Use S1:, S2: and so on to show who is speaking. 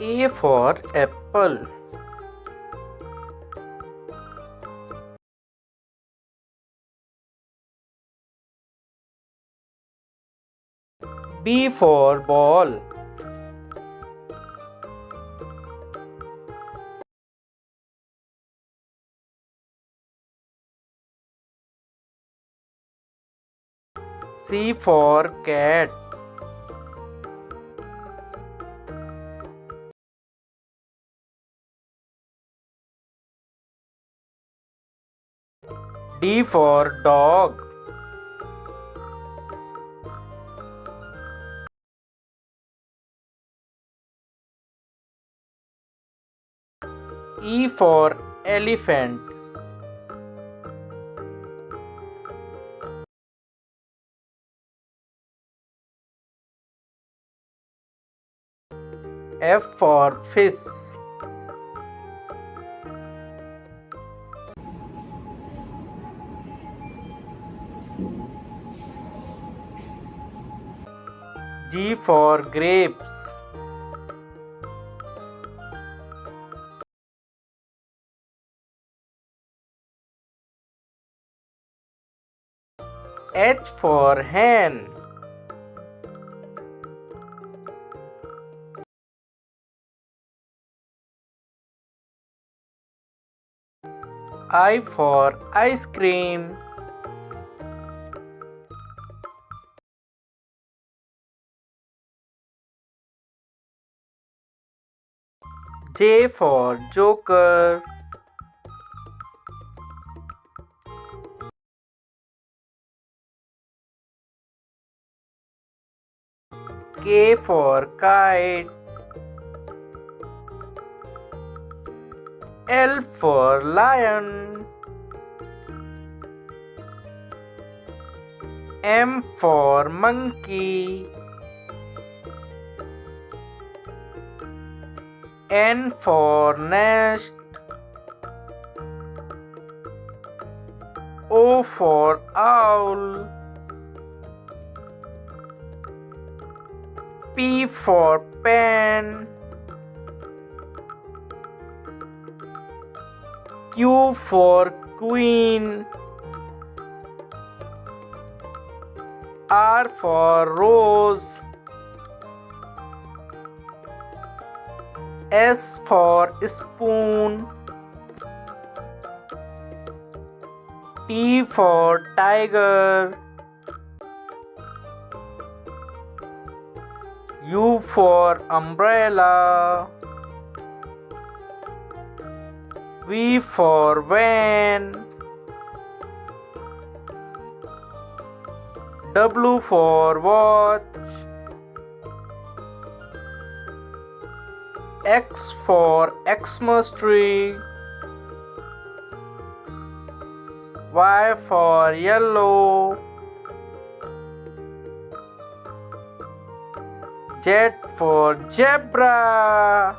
S1: A for apple. B for ball. C for cat. D for dog. E for elephant. F for fish. G for grapes. H for hen. I for ice cream. J for joker. K for kite. L for lion. M for monkey. N for nest. O for owl. P for pen. Q for queen. R for rose. S for spoon. T for tiger. U for umbrella. V for van. W for watch. X for Xmas tree. Y for yellow. Z for zebra.